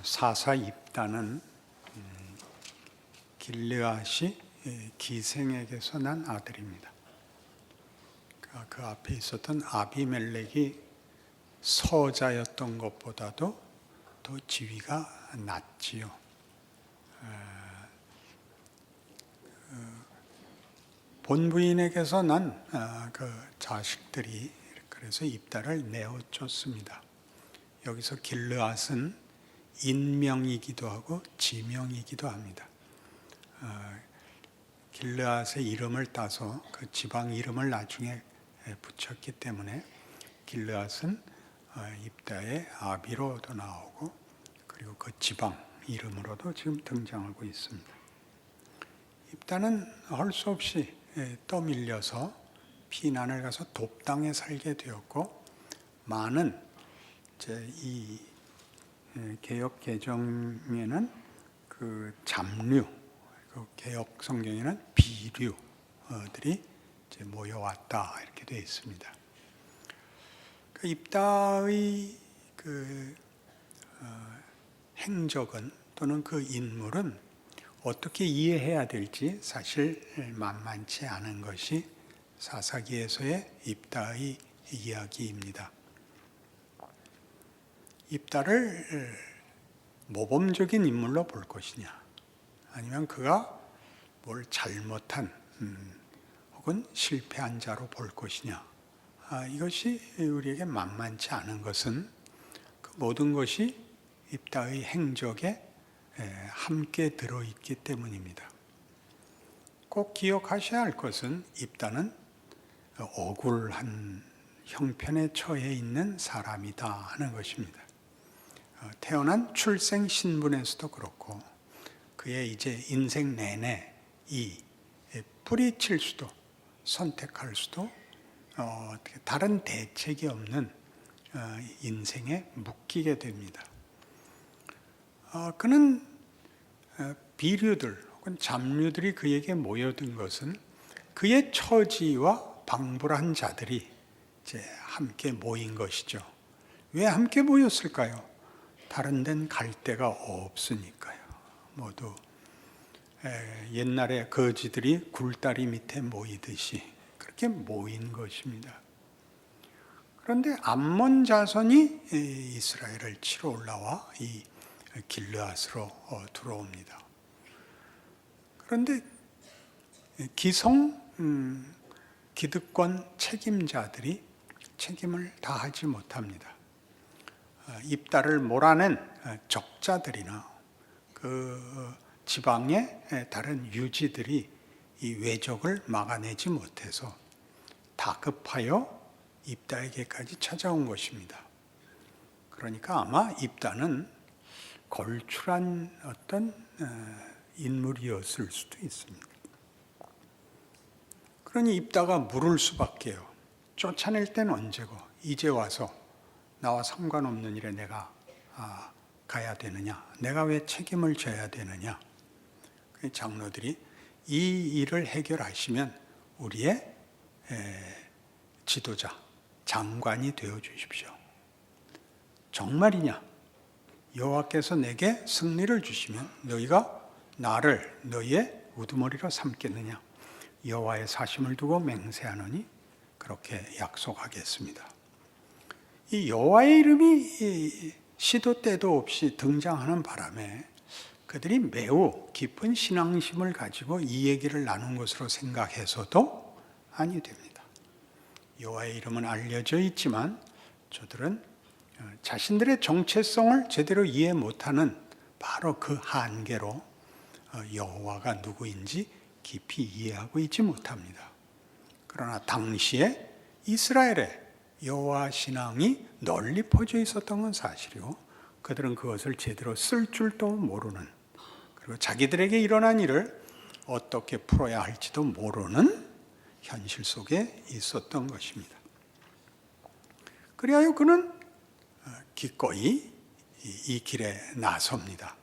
사사 입다는 길르앗이 기생에게서 난 아들입니다. 그 앞에 있었던 아비멜렉이 서자였던 것보다도 더 지위가 낮지요. 본부인에게서 난 그 자식들이 그래서 입다를 내어줬습니다. 여기서 길르앗은 인명이기도 하고 지명이기도 합니다. 길르앗의 이름을 따서 그 지방 이름을 나중에 붙였기 때문에 길르앗은 입다의 아비로도 나오고 그리고 그 지방 이름으로도 지금 등장하고 있습니다. 입다는 할 수 없이 떠밀려서 피난을 가서 돕당에 살게 되었고, 많은 이 개역 개정에는 그 잡류, 그 개역 성경에는 비류들이 모여왔다 이렇게 되어 있습니다. 그 입다의 행적은 또는 그 인물은 어떻게 이해해야 될지 사실 만만치 않은 것이 사사기에서의 입다의 이야기입니다. 입다를 모범적인 인물로 볼 것이냐, 아니면 그가 뭘 잘못한 혹은 실패한 자로 볼 것이냐, 이것이 우리에게 만만치 않은 것은 그 모든 것이 입다의 행적에 함께 들어있기 때문입니다. 꼭 기억하셔야 할 것은 입다는 억울한 형편에 처해 있는 사람이다 하는 것입니다. 태어난 출생 신분에서도 그렇고 그의 이제 인생 내내 이 뿌리칠 수도 선택할 수도 다른 대책이 없는 인생에 묶이게 됩니다. 그는 비류들 혹은 잡류들이 그에게 모여든 것은 그의 처지와 방불한 자들이 이제 함께 모인 것이죠. 왜 함께 모였을까요? 다른 데는 갈 데가 없으니까요. 모두 옛날에 거지들이 굴다리 밑에 모이듯이 그렇게 모인 것입니다. 그런데 암몬 자손이 이스라엘을 치러 올라와 이 길르앗으로 들어옵니다. 그런데 기득권 책임자들이 책임을 다하지 못합니다. 입다를 몰아낸 적자들이나 그 지방의 다른 유지들이 이 왜적을 막아내지 못해서 다급하여 입다에게까지 찾아온 것입니다. 그러니까 아마 입다는 걸출한 어떤 인물이었을 수도 있습니다. 그러니 입다가 물을 수밖에요. 쫓아낼 땐 언제고 이제 와서 나와 상관없는 일에 내가 가야 되느냐, 내가 왜 책임을 져야 되느냐. 장로들이 이 일을 해결하시면 우리의 지도자, 장관이 되어 주십시오. 정말이냐? 여호와께서 내게 승리를 주시면 너희가 나를 너희의 우두머리로 삼겠느냐? 여호와의 사심을 두고 맹세하노니 그렇게 약속하겠습니다. 이 여호와의 이름이 시도 때도 없이 등장하는 바람에 그들이 매우 깊은 신앙심을 가지고 이 얘기를 나눈 것으로 생각해서도 아니 됩니다. 여호와의 이름은 알려져 있지만 저들은 자신들의 정체성을 제대로 이해 못하는 바로 그 한계로 여호와가 누구인지 깊이 이해하고 있지 못합니다. 그러나 당시에 이스라엘에 여호와 신앙이 널리 퍼져 있었던 건 사실이고 그들은 그것을 제대로 쓸 줄도 모르는, 그리고 자기들에게 일어난 일을 어떻게 풀어야 할지도 모르는 현실 속에 있었던 것입니다. 그리하여 그는 기꺼이 이 길에 나섭니다.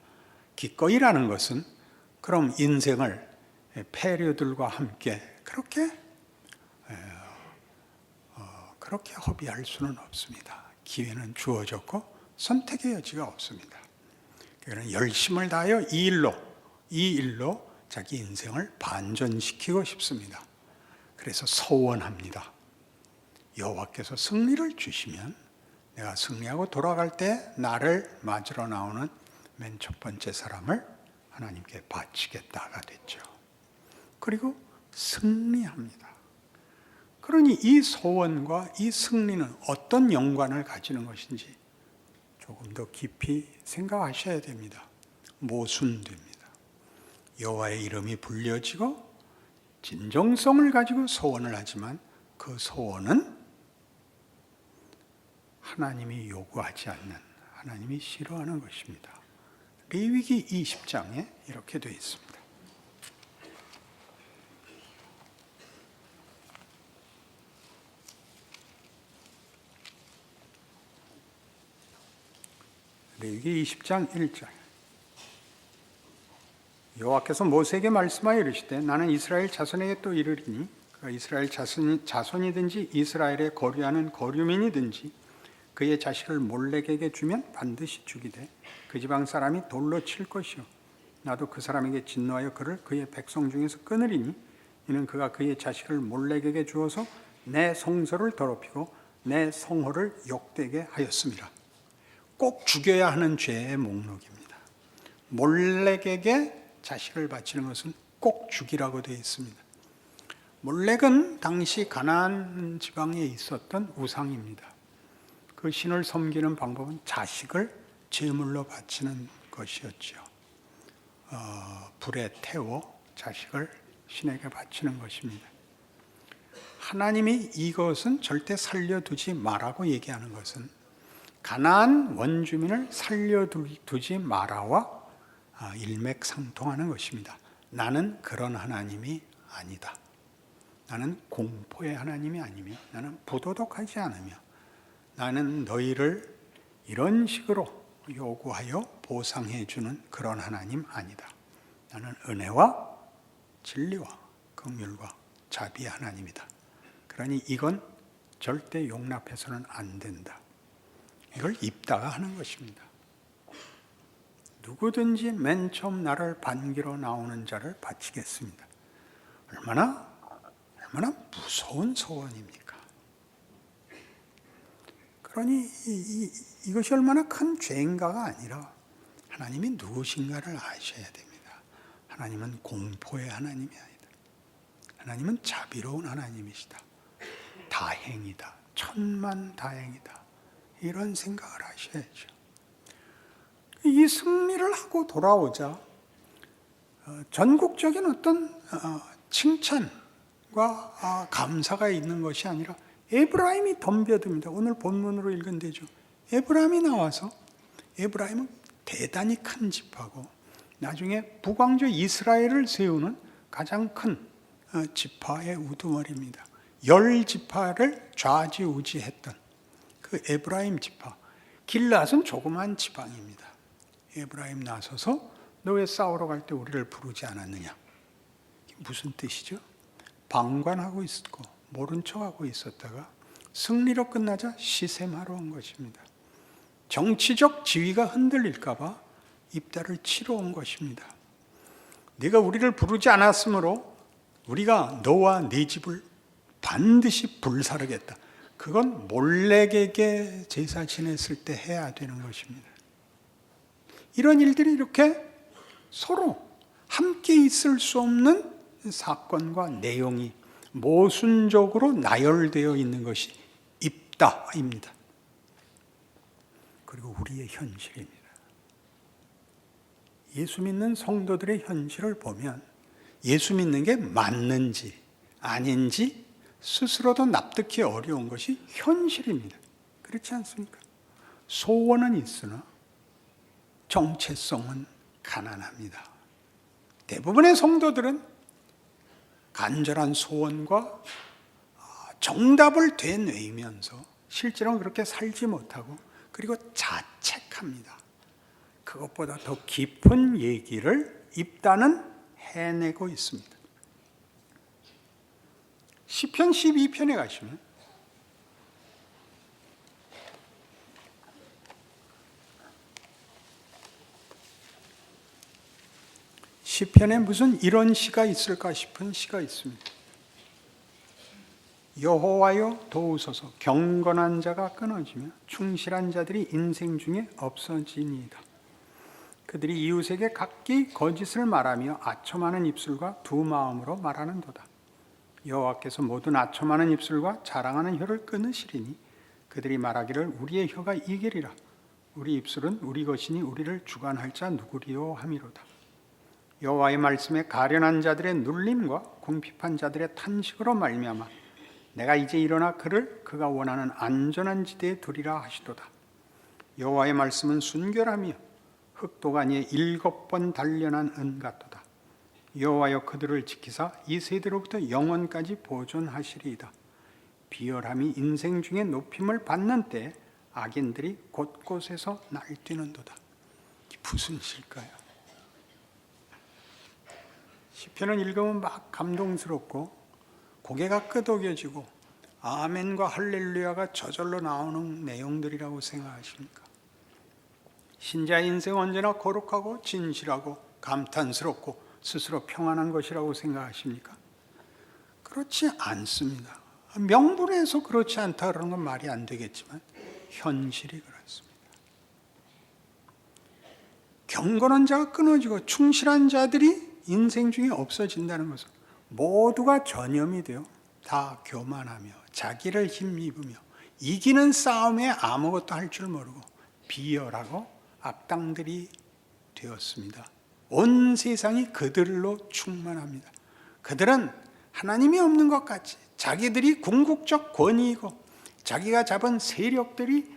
기꺼이라는 것은 그럼 인생을 폐류들과 함께 그렇게 허비할 수는 없습니다. 기회는 주어졌고 선택의 여지가 없습니다. 그는 열심을 다하여 이 일로 자기 인생을 반전시키고 싶습니다. 그래서 서원합니다. 여호와께서 승리를 주시면 내가 승리하고 돌아갈 때 나를 맞으러 나오는 맨 첫 번째 사람을 하나님께 바치겠다가 됐죠. 그리고 승리합니다. 그러니 이 소원과 이 승리는 어떤 연관을 가지는 것인지 조금 더 깊이 생각하셔야 됩니다. 모순됩니다. 여호와의 이름이 불려지고 진정성을 가지고 소원을 하지만 그 소원은 하나님이 요구하지 않는, 하나님이 싫어하는 것입니다. 레위기 20장에 이렇게 되어 있습니다. 레위기 20장 1절. 여호와께서 모세에게 말씀하여 이르시되 나는 이스라엘 자손에게 또 이르리니 그 이스라엘 자손이든지 이스라엘에 거류하는 거류민이든지 그의 자식을 몰렉에게 주면 반드시 죽이되 그 지방 사람이 돌로 칠 것이요 나도 그 사람에게 진노하여 그를 그의 백성 중에서 끊으리니 이는 그가 그의 자식을 몰렉에게 주어서 내 성소를 더럽히고 내 성호를 욕되게 하였습니다. 꼭 죽여야 하는 죄의 목록입니다. 몰렉에게 자식을 바치는 것은 꼭 죽이라고 되어 있습니다. 몰렉은 당시 가나안 지방에 있었던 우상입니다. 그 신을 섬기는 방법은 자식을 제물로 바치는 것이었죠. 불에 태워 자식을 신에게 바치는 것입니다. 하나님이 이것은 절대 살려두지 마라고 얘기하는 것은 가나안 원주민을 살려두지 마라와 일맥상통하는 것입니다. 나는 그런 하나님이 아니다. 나는 공포의 하나님이 아니며 나는 부도덕하지 않으며 나는 너희를 이런 식으로 요구하여 보상해 주는 그런 하나님 아니다. 나는 은혜와 진리와 긍휼과 자비의 하나님이다. 그러니 이건 절대 용납해서는 안 된다. 이걸 입다가 하는 것입니다. 누구든지 맨 처음 나를 반기러 나오는 자를 바치겠습니다. 얼마나 무서운 소원입니까? 그러니 이것이 얼마나 큰 죄인가가 아니라 하나님이 누구신가를 아셔야 됩니다. 하나님은 공포의 하나님이 아니다. 하나님은 자비로운 하나님이시다. 다행이다. 천만다행이다. 이런 생각을 하셔야죠. 이 승리를 하고 돌아오자 전국적인 어떤 칭찬과 감사가 있는 것이 아니라 에브라임이 덤벼듭니다. 오늘 본문으로 읽은 데죠. 에브라임이 나와서 에브라임은 대단히 큰 지파고 나중에 북왕조 이스라엘을 세우는 가장 큰 지파의 우두머리입니다. 10지파를 좌지우지했던 그 에브라임 지파. 길앗은 조그만 지방입니다. 에브라임 나서서 너 왜 싸우러 갈 때 우리를 부르지 않았느냐? 무슨 뜻이죠? 방관하고 있었고 모른 척하고 있었다가 승리로 끝나자 시샘하러 온 것입니다. 정치적 지위가 흔들릴까 봐 입다를 치러 온 것입니다. 네가 우리를 부르지 않았으므로 우리가 너와 네 집을 반드시 불사르겠다. 그건 몰렉에게 제사 지냈을 때 해야 되는 것입니다. 이런 일들이 이렇게 서로 함께 있을 수 없는 사건과 내용이 모순적으로 나열되어 있는 것이 입다입니다. 그리고 우리의 현실입니다. 예수 믿는 성도들의 현실을 보면 예수 믿는 게 맞는지 아닌지 스스로도 납득하기 어려운 것이 현실입니다. 그렇지 않습니까? 소원은 있으나 정체성은 가난합니다. 대부분의 성도들은 간절한 소원과 정답을 되뇌이면서 실제로는 그렇게 살지 못하고 그리고 자책합니다. 그것보다 더 깊은 얘기를 입다는 해내고 있습니다. 시편 12편에 가시면 시편에 무슨 이런 시가 있을까 싶은 시가 있습니다. 여호와여 도우소서, 경건한 자가 끊어지며 충실한 자들이 인생 중에 없어지니이다. 그들이 이웃에게 각기 거짓을 말하며 아첨하는 입술과 두 마음으로 말하는도다. 여호와께서 모든 아첨하는 입술과 자랑하는 혀를 끊으시리니 그들이 말하기를 우리의 혀가 이기리라. 우리 입술은 우리 것이니 우리를 주관할 자 누구리요 하미로다. 여호와의 말씀에 가련한 자들의 눌림과 궁핍한 자들의 탄식으로 말미암아 내가 이제 일어나 그를 그가 원하는 안전한 지대에 두리라 하시도다. 여호와의 말씀은 순결하며 흑도가니에 7번 단련한 은 같도다. 여호와여 그들을 지키사 이 세대로부터 영원까지 보존하시리이다. 비열함이 인생 중에 높임을 받는 때 악인들이 곳곳에서 날뛰는도다. 무슨 시일까요? 시편을 읽으면 막 감동스럽고 고개가 끄덕여지고 아멘과 할렐루야가 저절로 나오는 내용들이라고 생각하십니까? 신자의 인생은 언제나 거룩하고 진실하고 감탄스럽고 스스로 평안한 것이라고 생각하십니까? 그렇지 않습니다. 명분에서 그렇지 않다 그러는 건 말이 안 되겠지만 현실이 그렇습니다. 경건한 자가 끊어지고 충실한 자들이 인생 중에 없어진다는 것은 모두가 전염이 되어 다 교만하며 자기를 힘입으며 이기는 싸움에 아무것도 할 줄 모르고 비열하고 악당들이 되었습니다. 온 세상이 그들로 충만합니다. 그들은 하나님이 없는 것 같이 자기들이 궁극적 권위이고 자기가 잡은 세력들이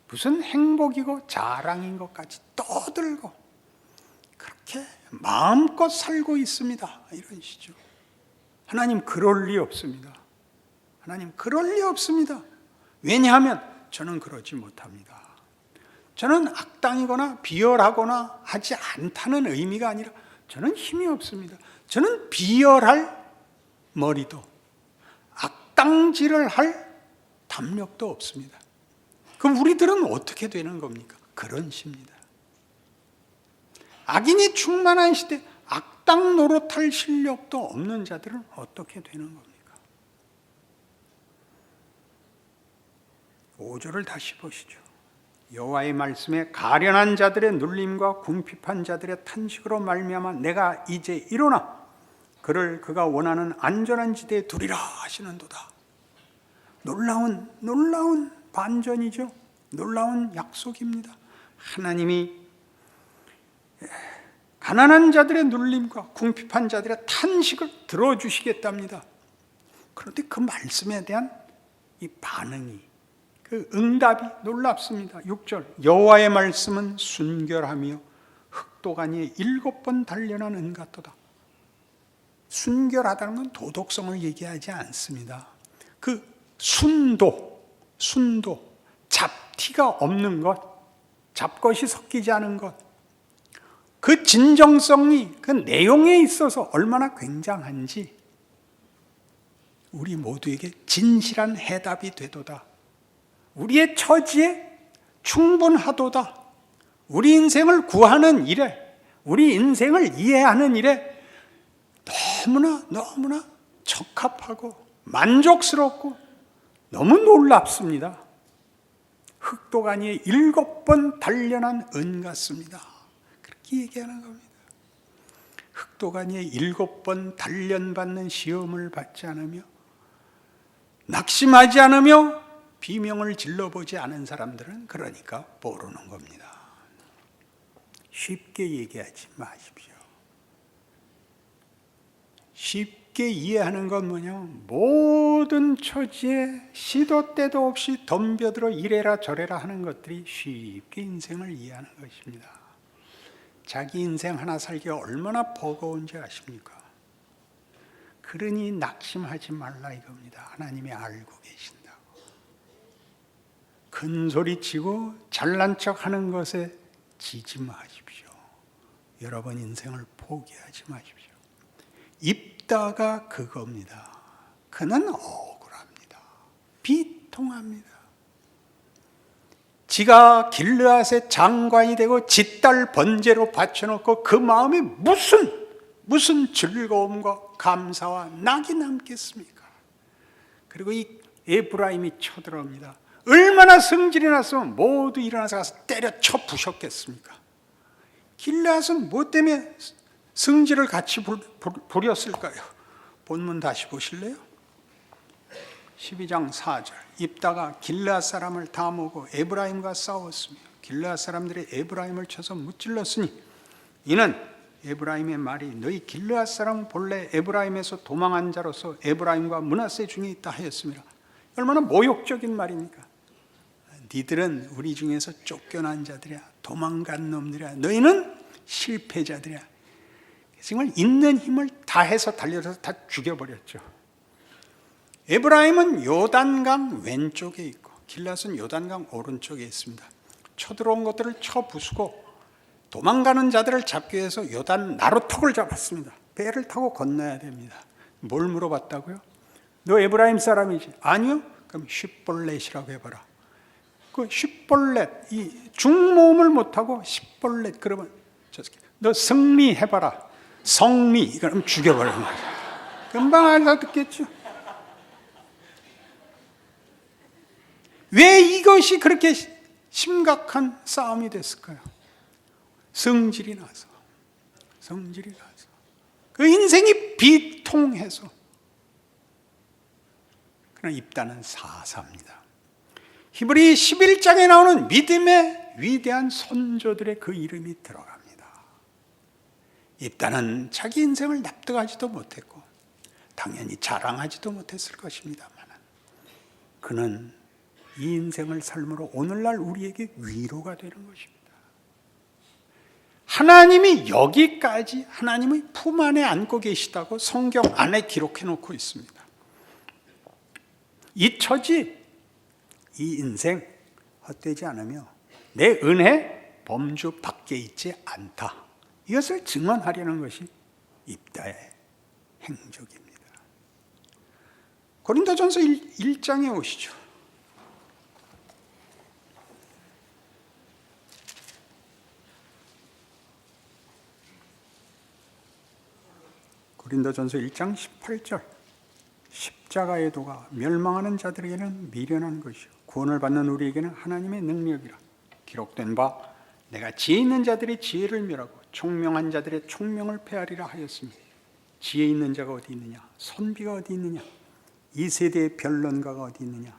무슨 행복이고 자랑인 것 같이 떠들고 그렇게 마음껏 살고 있습니다. 이런 시죠. 하나님 그럴 리 없습니다. 하나님 그럴 리 없습니다. 왜냐하면 저는 그러지 못합니다. 저는 악당이거나 비열하거나 하지 않다는 의미가 아니라 저는 힘이 없습니다. 저는 비열할 머리도 악당질을 할 담력도 없습니다. 그럼 우리들은 어떻게 되는 겁니까? 그런 시입니다. 악인이 충만한 시대 악당 노릇할 실력도 없는 자들은 어떻게 되는 겁니까? 5절을 다시 보시죠. 여호와의 말씀에 가련한 자들의 눌림과 궁핍한 자들의 탄식으로 말미암아 내가 이제 일어나 그를 그가 원하는 안전한 지대에 두리라 하시는도다. 놀라운 반전이죠. 놀라운 약속입니다. 하나님이 가난한 자들의 눌림과 궁핍한 자들의 탄식을 들어주시겠답니다. 그런데 그 말씀에 대한 이 반응이, 그 응답이 놀랍습니다. 6절 여호와의 말씀은 순결하며 흑도가니에 7번 단련한 은 같도다. 순결하다는 건 도덕성을 얘기하지 않습니다. 그 순도, 잡티가 없는 것, 잡것이 섞이지 않은 것, 그 진정성이 그 내용에 있어서 얼마나 굉장한지 우리 모두에게 진실한 해답이 되도다. 우리의 처지에 충분하도다. 우리 인생을 구하는 일에, 우리 인생을 이해하는 일에 너무나 적합하고 만족스럽고 너무 놀랍습니다. 흑도가니에 7번 단련한 은 같습니다. 그렇게 얘기하는 겁니다. 흑도가니에 7번 단련받는 시험을 받지 않으며 낙심하지 않으며 비명을 질러보지 않은 사람들은 그러니까 모르는 겁니다. 쉽게 얘기하지 마십시오. 쉽게 이해하는 건 뭐냐면 모든 처지에 시도 때도 없이 덤벼들어 이래라 저래라 하는 것들이 쉽게 인생을 이해하는 것입니다. 자기 인생 하나 살기가 얼마나 버거운지 아십니까? 그러니 낙심하지 말라 이겁니다. 하나님이 알고 계신다고. 큰 소리치고 잘난 척하는 것에 지지 마십시오. 여러분 인생을 포기하지 마십시오. 입다가 그겁니다. 그는 억울합니다. 비통합니다. 지가 길르앗의 장관이 되고 지 딸 번제로 바쳐놓고 그 마음에 무슨 무슨 즐거움과 감사와 낙이 남겠습니까? 그리고 이 에브라임이 쳐들어옵니다. 얼마나 성질이 났으면 모두 일어나서 가서 때려쳐 부셨겠습니까? 길르앗은 뭐 때문에 성질을 같이 부렸을까요? 본문 다시 보실래요? 12장 4절. 입다가 길르앗 사람을 다 모으고 에브라임과 싸웠으며 길르앗 사람들이 에브라임을 쳐서 무찔렀으니 이는 에브라임의 말이 너희 길르앗 사람은 본래 에브라임에서 도망한 자로서 에브라임과 므낫세 중에 있다 하였습니다. 얼마나 모욕적인 말입니까? 니들은 우리 중에서 쫓겨난 자들이야, 도망간 놈들이야, 너희는 실패자들이야. 정말 있는 힘을 다해서 달려서 다 죽여버렸죠. 에브라임은 요단강 왼쪽에 있고 길앗은 요단강 오른쪽에 있습니다. 쳐들어온 것들을 쳐 부수고 도망가는 자들을 잡기 위해서 요단 나루턱을 잡았습니다. 배를 타고 건너야 됩니다. 뭘 물어봤다고요? 너 에브라임 사람이지? 아니요? 그럼 쉿볼렛이라고 해봐라. 그 쉿볼렛, 이 중모음을 못하고 쉿볼렛 그러면 너 성미 해봐라. 성미, 그럼 죽여버리는 거예요. 금방 알아듣겠죠? 왜 이것이 그렇게 심각한 싸움이 됐을까요? 성질이 나서 그 인생이 비통해서. 그러나 입다는 사사입니다. 히브리 11장에 나오는 믿음의 위대한 선조들의 그 이름이 들어갑니다. 입다는 자기 인생을 납득하지도 못했고 당연히 자랑하지도 못했을 것입니다만 그는 이 인생을 삶으로 오늘날 우리에게 위로가 되는 것입니다. 하나님이 여기까지 하나님의 품 안에 안고 계시다고 성경 안에 기록해 놓고 있습니다. 이 처지, 이 인생 헛되지 않으며 내 은혜 범주 밖에 있지 않다. 이것을 증언하려는 것이 입다의 행적입니다. 고린도전서 1장에 오시죠. 고린도전서 1장 18절. 십자가의 도가 멸망하는 자들에게는 미련한 것이요 구원을 받는 우리에게는 하나님의 능력이라. 기록된 바 내가 지혜 있는 자들의 지혜를 멸하고 총명한 자들의 총명을 폐하리라 하였으니 지혜 있는 자가 어디 있느냐? 선비가 어디 있느냐? 이 세대의 변론가가 어디 있느냐?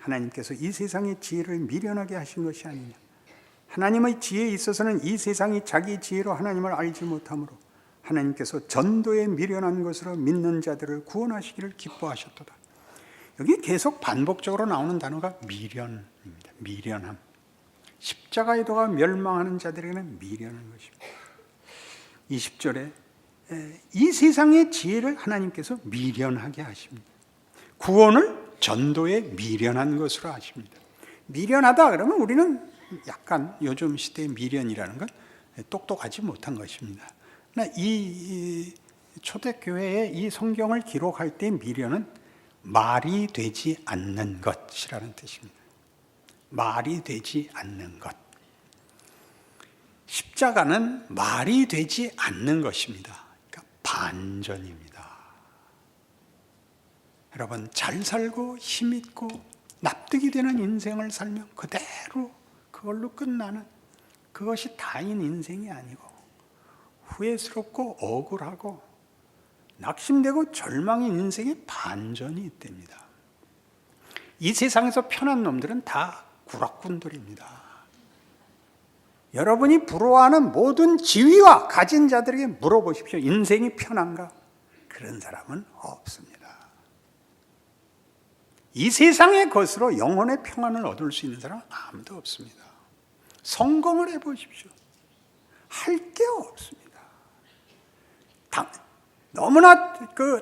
하나님께서 이 세상의 지혜를 미련하게 하신 것이 아니냐? 하나님의 지혜에 있어서는 이 세상이 자기 지혜로 하나님을 알지 못하므로 하나님께서 전도에 미련한 것으로 믿는 자들을 구원하시기를 기뻐하셨도다. 여기 계속 반복적으로 나오는 단어가 미련입니다. 미련함. 십자가의 도가 멸망하는 자들에게는 미련한 것입니다. 20절에 이 세상의 지혜를 하나님께서 미련하게 하십니다. 구원을 전도에 미련한 것으로 하십니다. 미련하다 그러면 우리는 약간 요즘 시대의 미련이라는 건 똑똑하지 못한 것입니다. 이 초대교회의 이 성경을 기록할 때 미련은 말이 되지 않는 것이라는 뜻입니다. 말이 되지 않는 것. 십자가는 말이 되지 않는 것입니다. 그러니까 반전입니다. 여러분, 잘 살고 힘있고 납득이 되는 인생을 살면 그대로 그걸로 끝나는 그것이 다인 인생이 아니고 후회스럽고 억울하고 낙심되고 절망인 인생의 반전이 있답니다. 이 세상에서 편한 놈들은 다 구락군들입니다. 여러분이 부러워하는 모든 지위와 가진 자들에게 물어보십시오. 인생이 편한가? 그런 사람은 없습니다. 이 세상의 것으로 영혼의 평안을 얻을 수 있는 사람은 아무도 없습니다. 성공을 해보십시오. 할 게 없습니다. 너무나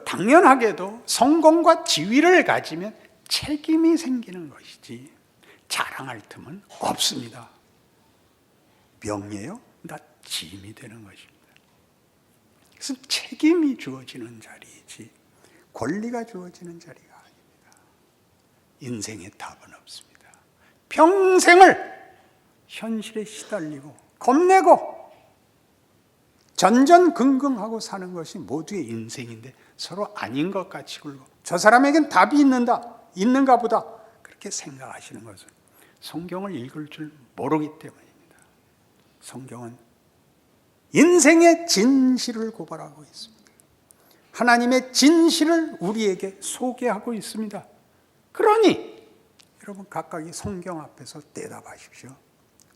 당연하게도 성공과 지위를 가지면 책임이 생기는 것이지 자랑할 틈은 없습니다. 명예요? 나 짐이 되는 것입니다. 그래서 책임이 주어지는 자리이지 권리가 주어지는 자리가 아닙니다. 인생의 답은 없습니다. 평생을 현실에 시달리고 겁내고 전전긍긍하고 사는 것이 모두의 인생인데 서로 아닌 것 같이 굴고 저 사람에겐 답이 있는가 보다 그렇게 생각하시는 것은 성경을 읽을 줄 모르기 때문입니다. 성경은 인생의 진실을 고발하고 있습니다. 하나님의 진실을 우리에게 소개하고 있습니다. 그러니 여러분 각각이 성경 앞에서 대답하십시오.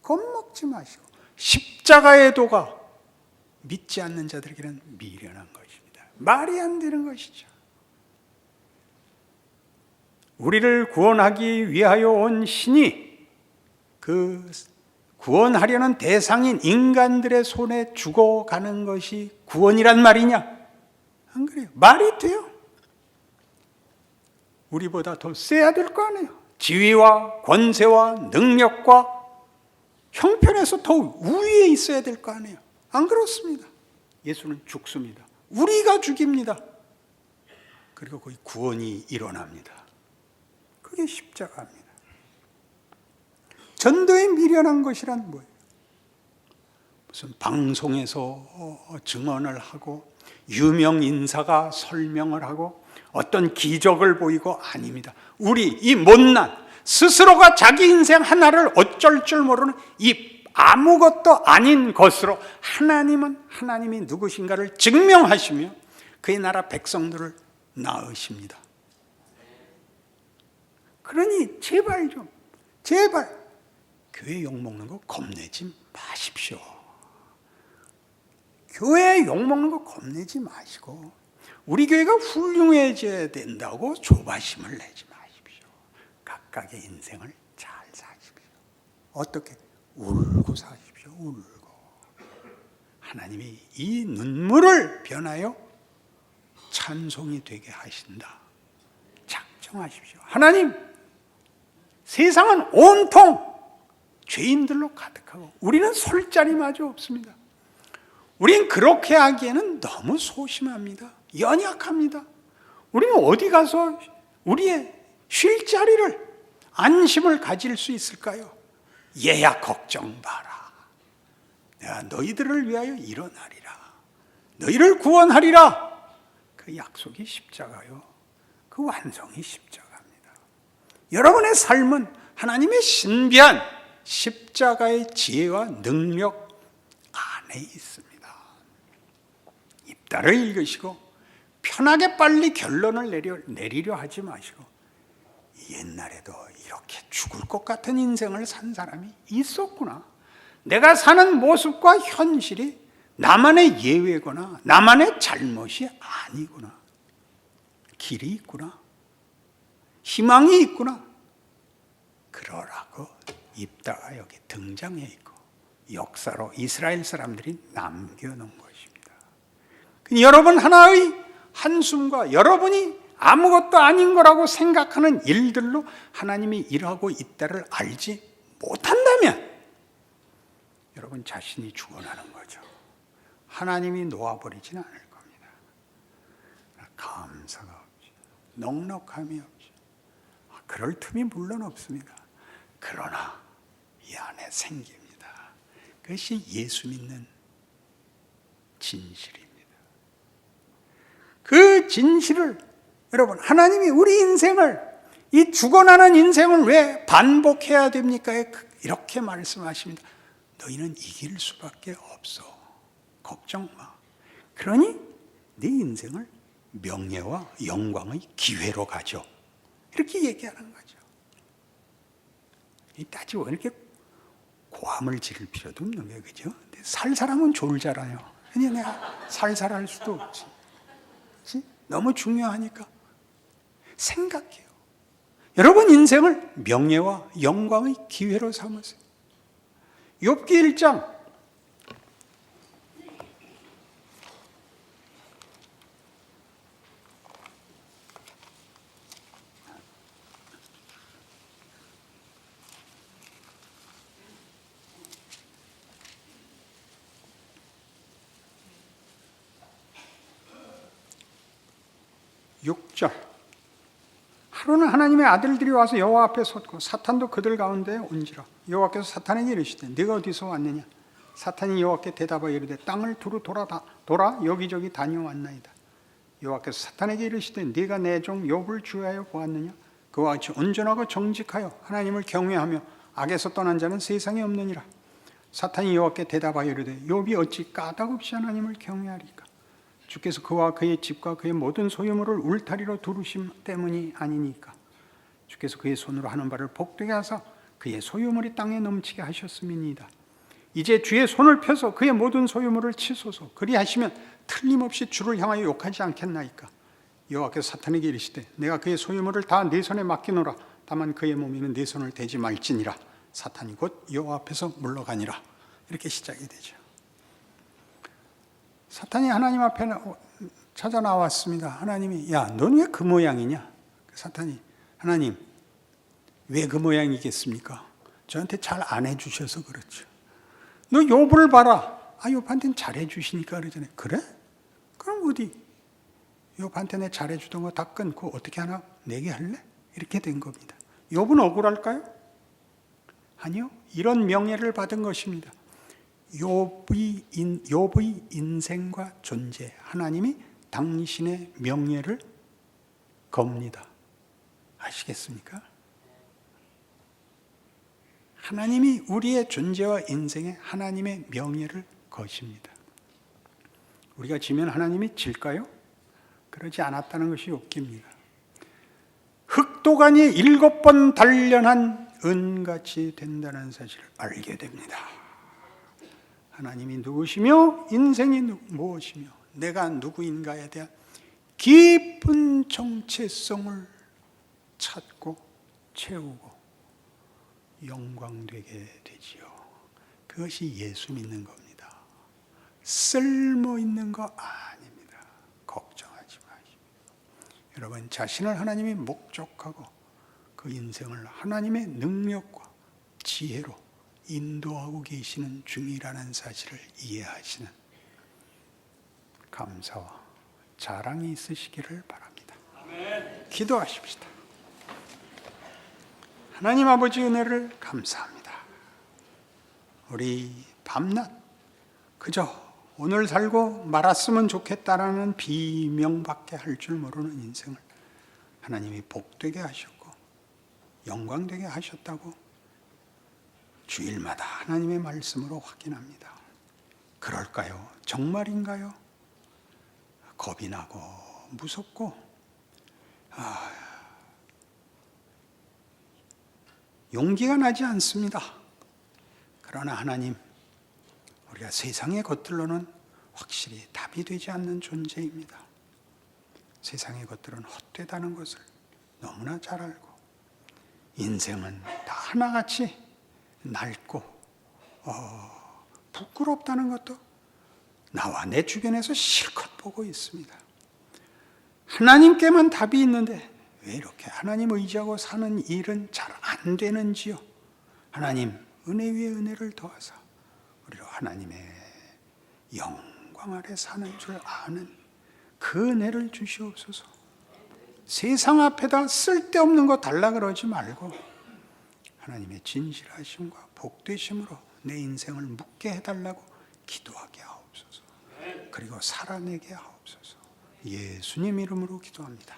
겁먹지 마시고 십자가의 도가 믿지 않는 자들에게는 미련한 것입니다. 말이 안 되는 것이죠. 우리를 구원하기 위하여 온 신이 그 구원하려는 대상인 인간들의 손에 죽어가는 것이 구원이란 말이냐? 안 그래요. 말이 돼요. 우리보다 더 세야 될 거 아니에요. 지위와 권세와 능력과 형편에서 더 우위에 있어야 될 거 아니에요. 안 그렇습니다. 예수는 죽습니다. 우리가 죽입니다. 그리고 거기 구원이 일어납니다. 그게 십자가입니다. 전도에 미련한 것이란 뭐예요? 무슨 방송에서 증언을 하고 유명 인사가 설명을 하고 어떤 기적을 보이고 아닙니다. 우리 이 못난 스스로가 자기 인생 하나를 어쩔 줄 모르는 이 아무것도 아닌 것으로 하나님이 누구신가를 증명하시며 그의 나라 백성들을 낳으십니다. 그러니 제발 교회 욕먹는 거 겁내지 마십시오. 교회 욕먹는 거 겁내지 마시고 우리 교회가 훌륭해져야 된다고 조바심을 내지 마십시오. 각각의 인생을 잘 사십시오. 어떻게? 울고 사십시오. 울고. 하나님이 이 눈물을 변하여 찬송이 되게 하신다. 작정하십시오. 하나님, 세상은 온통 죄인들로 가득하고 우리는 설 자리마저 없습니다. 우린 그렇게 하기에는 너무 소심합니다. 연약합니다. 우리는 어디 가서 우리의 쉴 자리를, 안심을 가질 수 있을까요? 얘야 걱정 마라. 내가 너희들을 위하여 일어나리라. 너희를 구원하리라. 그 약속이 십자가요. 그 완성이 십자가입니다. 여러분의 삶은 하나님의 신비한 십자가의 지혜와 능력 안에 있습니다. 입다를 읽으시고 편하게 빨리 결론을 내리려 하지 마시고 옛날에도 이렇게 죽을 것 같은 인생을 산 사람이 있었구나. 내가 사는 모습과 현실이 나만의 예외거나 나만의 잘못이 아니구나. 길이 있구나. 희망이 있구나. 그러라고 입다가 여기 등장해 있고 역사로 이스라엘 사람들이 남겨놓은 것입니다. 여러분 하나의 한숨과 여러분이 아무것도 아닌 거라고 생각하는 일들로 하나님이 일하고 있다를 알지 못한다면 여러분 자신이 죽어나는 거죠. 하나님이 놓아버리지는 않을 겁니다. 감사가 없지, 넉넉함이 없지. 그럴 틈이 물론 없습니다. 그러나 이 안에 생깁니다. 그것이 예수 믿는 진실입니다. 그 진실을 여러분, 하나님이 우리 인생을, 이 죽어나는 인생을 왜 반복해야 됩니까? 이렇게 말씀하십니다. 너희는 이길 수밖에 없어. 걱정 마. 그러니 네 인생을 명예와 영광의 기회로 가져. 이렇게 얘기하는 거죠. 따지고 이렇게 고함을 지를 필요도 없는 거예요. 그죠? 살 사람은 졸잖아요. 그냥 내가 살살할 수도 없지. 그치? 너무 중요하니까. 생각해요. 여러분 인생을 명예와 영광의 기회로 삼으세요. 욥기 1장 6절. 하루는 하나님의 아들들이 와서 여호와 앞에 섰고 사탄도 그들 가운데 온지라. 여호와께서 사탄에게 이르시되 네가 어디서 왔느냐? 사탄이 여호와께 대답하여 이르되 땅을 두루 돌아 여기저기 다녀왔나이다. 여호와께서 사탄에게 이르시되 네가 내 종 욥을 주의하여 보았느냐? 그와 같이 온전하고 정직하여 하나님을 경외하며 악에서 떠난 자는 세상에 없느니라. 사탄이 여호와께 대답하여 이르되 욥이 어찌 까닭없이 하나님을 경외하리까? 주께서 그와 그의 집과 그의 모든 소유물을 울타리로 두르심 때문이 아니니까. 주께서 그의 손으로 하는 바를 복되게 하사 그의 소유물이 땅에 넘치게 하셨음이니이다. 이제 주의 손을 펴서 그의 모든 소유물을 치소서. 그리하시면 틀림없이 주를 향하여 욕하지 않겠나이까? 여호와께서 사탄에게 이르시되 내가 그의 소유물을 다 네 손에 맡기노라. 다만 그의 몸에는 네 손을 대지 말지니라. 사탄이 곧 여호와 앞에서 물러가니라. 이렇게 시작이 되죠. 사탄이 하나님 앞에 찾아 나왔습니다. 하나님이 야, 넌 왜 그 모양이냐? 사탄이 하나님 왜 그 모양이겠습니까? 저한테 잘 안 해주셔서 그렇죠. 너 욥을 봐라. 욥한테는 잘해주시니까 그러잖아요. 그래? 그럼 어디 욥한테 내 잘해주던 거 다 끊고 어떻게 하나 내게 할래? 이렇게 된 겁니다. 욥은 억울할까요? 아니요. 이런 명예를 받은 것입니다. 욥의 인생과 존재, 하나님이 당신의 명예를 겁니다. 아시겠습니까? 하나님이 우리의 존재와 인생에 하나님의 명예를 거십니다. 우리가 지면 하나님이 질까요? 그러지 않았다는 것이 욥기입니다. 흑도간이 7번 단련한 은같이 된다는 사실을 알게 됩니다. 하나님이 누구시며 인생이 무엇이며 내가 누구인가에 대한 깊은 정체성을 찾고 채우고 영광되게 되지요. 그것이 예수 믿는 겁니다. 쓸모 있는 거 아닙니다. 걱정하지 마십시오. 여러분 자신을 하나님이 목적하고 그 인생을 하나님의 능력과 지혜로 인도하고 계시는 중이라는 사실을 이해하시는 감사와 자랑이 있으시기를 바랍니다. 아멘. 기도하십시다. 하나님 아버지 은혜를 감사합니다. 우리 밤낮 그저 오늘 살고 말았으면 좋겠다라는 비명밖에 할 줄 모르는 인생을 하나님이 복되게 하셨고 영광되게 하셨다고 주일마다 하나님의 말씀으로 확인합니다. 그럴까요? 정말인가요? 겁이 나고 무섭고 용기가 나지 않습니다. 그러나 하나님, 우리가 세상의 것들로는 확실히 답이 되지 않는 존재입니다. 세상의 것들은 헛되다는 것을 너무나 잘 알고 인생은 다 하나같이 낡고 부끄럽다는 것도 나와 내 주변에서 실컷 보고 있습니다. 하나님께만 답이 있는데 왜 이렇게 하나님 의지하고 사는 일은 잘 안 되는지요? 하나님 은혜 위에 은혜를 더하사 우리로 하나님의 영광 아래 사는 줄 아는 그 은혜를 주시옵소서. 세상 앞에다 쓸데없는 거 달라 그러지 말고 하나님의 진실하심과 복되심으로 내 인생을 묻게 해달라고 기도하게 하옵소서. 그리고 살아내게 하옵소서. 예수님 이름으로 기도합니다.